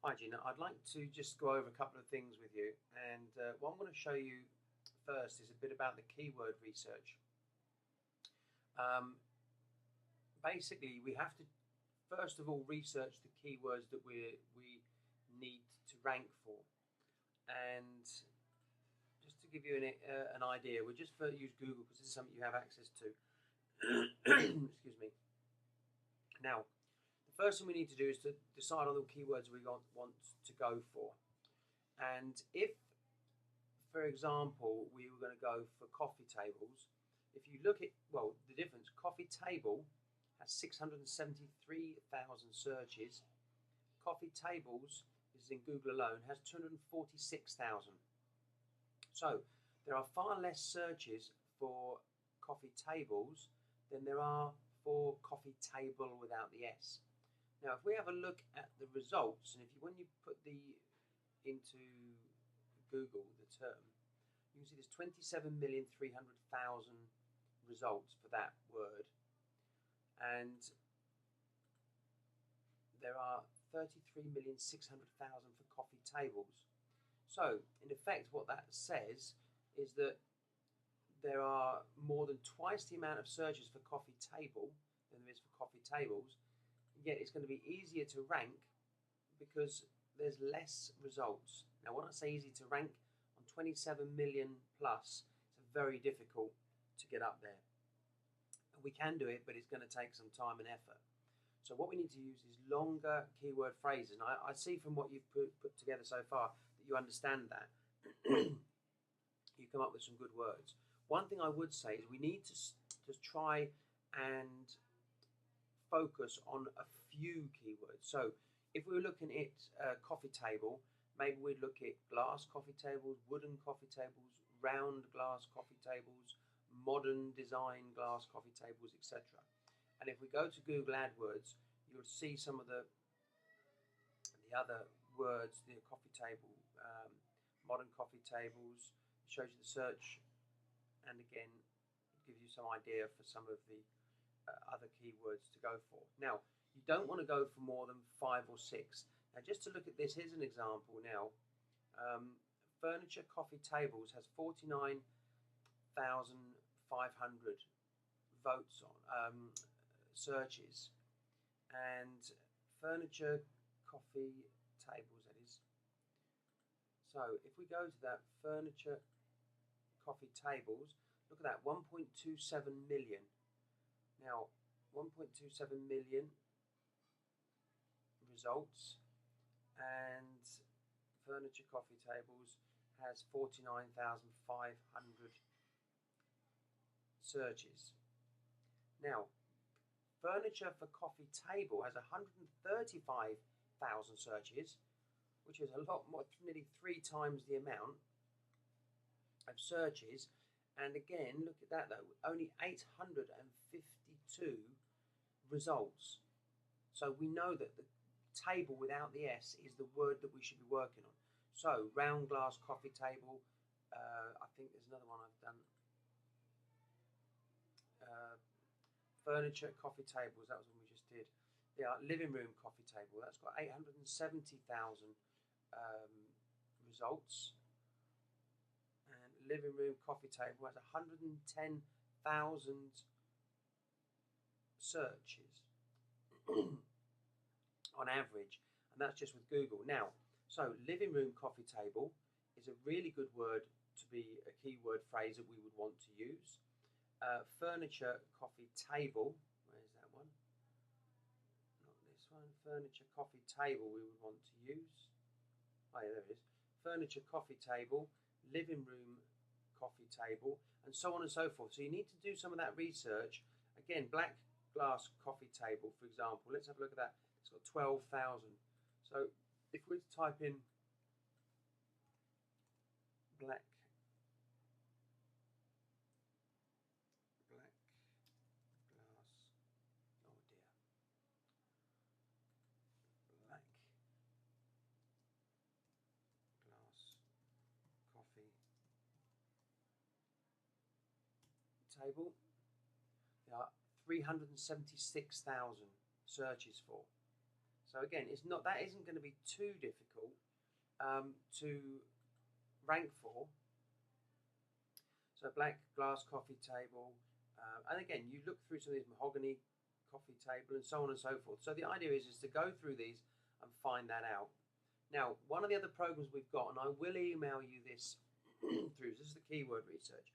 Hi Gina, I'd like to just go over a couple of things with you, and what I'm going to show you first is a bit about the keyword research. Um, Basically, we have to first of all research the keywords that we need to rank for, and just to give you an idea, we'll just use Google because this is something you have access to. Excuse me. Now, the first thing we need to do is to decide on the keywords we want to go for, and if for example, we were going to go for coffee tables. If you look at, well, the difference, coffee table has 673,000 searches. Coffee tables is in Google alone, has 246,000. So there are far less searches for coffee tables than there are for coffee table without the S. Now, if we have a look at the results, and if you, when you put the into Google the term, you can see there's 27,300,000 results for that word, and there are 33,600,000 for coffee tables. So, in effect, what that says is that there are more than twice the amount of searches for coffee table than there is for coffee tables, yet it's going to be easier to rank because there's less results. Now, when I say easy to rank, on 27 million plus, it's very difficult to get up there. And we can do it, but it's going to take some time and effort. So what we need to use is longer keyword phrases. And I see from what you've put together so far that you understand that. You come up with some good words. One thing I would say is we need to try and focus on a few keywords. So if we were looking at coffee table, maybe we'd look at glass coffee tables, wooden coffee tables, round glass coffee tables, modern design glass coffee tables, etc. And if we go to Google AdWords, you'll see some of the other words, the coffee table, modern coffee tables, shows you the search, and again, it gives you some idea for some of the other keywords to go for. Now, you don't want to go for more than 5 or 6. Now, just to look at this, here's an example now. Furniture coffee tables has 49,500 votes on searches, and furniture coffee tables, that is. So if we go to that furniture coffee tables, look at that, 1.27 million. Now, 1.27 million results, and furniture coffee tables has 49,500 searches. Now, furniture for coffee table has 135,000 searches, which is a lot more, nearly 3 times the amount of searches. And again, look at that though, only 852 results. So we know that the table without the S is the word that we should be working on. So round glass coffee table, I think there's another one I've done. Furniture coffee tables, that was one we just did. Yeah, living room coffee table, that's got 870,000 results. And living room coffee table has 110,000 searches on average, and that's just with Google. Now, so living room coffee table is a really good word to be a keyword phrase that we would want to use. Furniture coffee table, where's that one? Not this one. Furniture coffee table we would want to use. Oh yeah, there it is. Furniture coffee table, living room coffee table, and so on and so forth. So you need to do some of that research. Again, black glass coffee table, for example. Let's have a look at that. It's got 12,000. So if we type in black glass, oh dear, black glass coffee table, there are 376,000 searches for. So again, that isn't going to be too difficult to rank for. So black glass coffee table, and again, you look through some of these mahogany coffee table and so on and so forth. So the idea is to go through these and find that out. Now, one of the other programs we've got, and I will email you this through, this is the keyword research.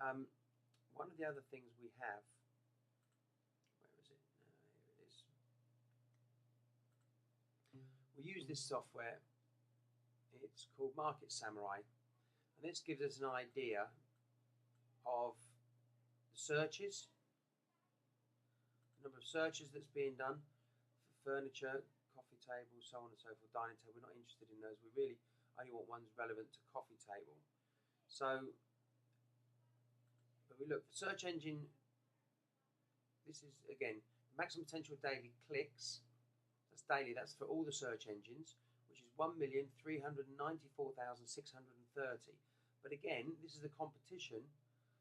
One of the other things we have, where is it? Here it is. We use this software, it's called Market Samurai, and this gives us an idea of the searches, the number of searches that's being done for furniture, coffee table, so on and so forth, dining table. We're not interested in those, we really only want ones relevant to coffee table. So when we look for search engine, this is again maximum potential daily clicks. That's daily, that's for all the search engines, which is 1,394,630. But again, this is the competition.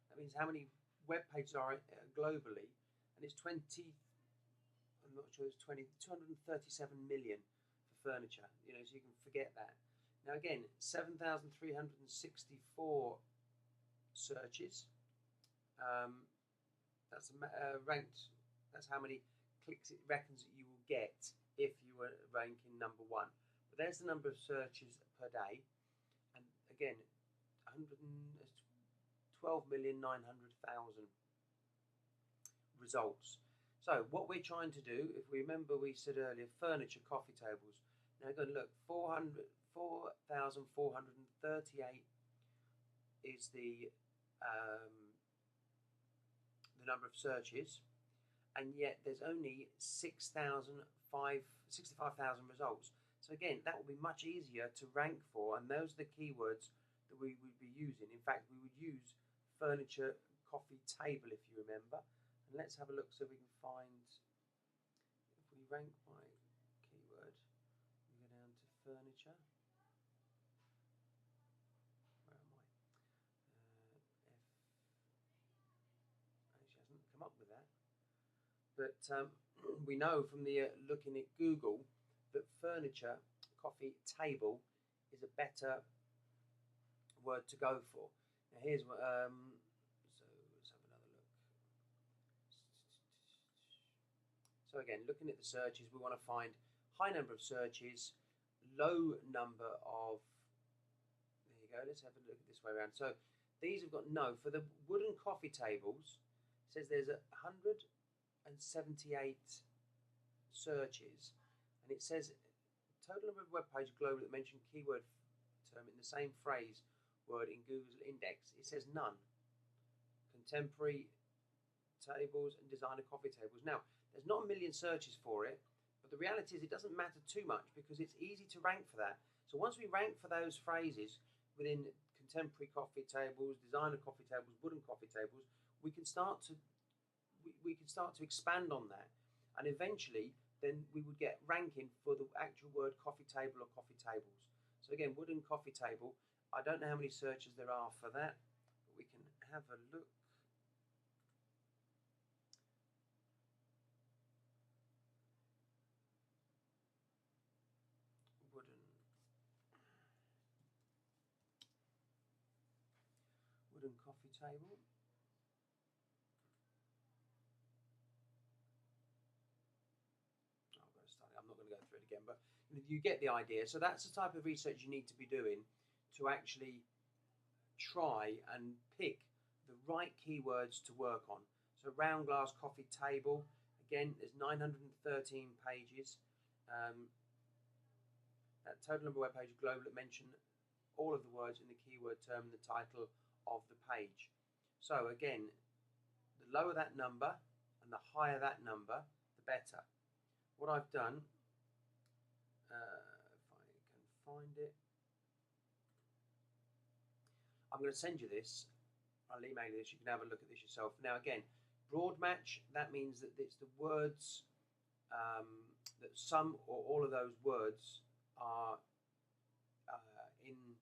That means how many web pages are globally, and it's 237 million for furniture. So you can forget that. Now again, 7,364 searches. That's ranked. That's how many clicks it reckons that you will get if you were ranking number 1. But there's the number of searches per day, and again, 12,900,000 results. So what we're trying to do, if we remember, we said earlier, furniture, coffee tables. Now go and look. 4,438 is the number of searches, and yet there's only 65,000 results. So again, that will be much easier to rank for, and those are the keywords that we would be using. In fact, we would use furniture, coffee table, if you remember. And let's have a look so we can find, if we rank by keyword, we go down to furniture. Where am I? She hasn't come up with that. But we know from the looking at Google that furniture, coffee table is a better word to go for. Now here's what, so let's have another look. So again, looking at the searches, we want to find high number of searches, low number of, there you go, let's have a look this way around. So these have got no, for the wooden coffee tables, it says there's 178 searches, and it says total number of web pages globally that mention keyword term in the same phrase word in Google's index. It says none. Contemporary tables and designer coffee tables. Now, there's not a million searches for it, but the reality is it doesn't matter too much because it's easy to rank for that. So once we rank for those phrases within contemporary coffee tables, designer coffee tables, wooden coffee tables, we can start to expand on that, and eventually then we would get ranking for the actual word coffee table or coffee tables. So again, wooden coffee table, I don't know how many searches there are for that, but we can have a look. Wooden coffee table. I'm not going to go through it again, but you get the idea. So that's the type of research you need to be doing to actually try and pick the right keywords to work on. So round glass coffee table, again, there's 913 pages. That total number of web pages global that mention all of the words in the keyword term in the title of the page. So again, the lower that number and the higher that number, the better. What I've done, if I can find it, I'm going to send you this. I'll email you this. You can have a look at this yourself. Now again, broad match, that means that it's the words, that some or all of those words are in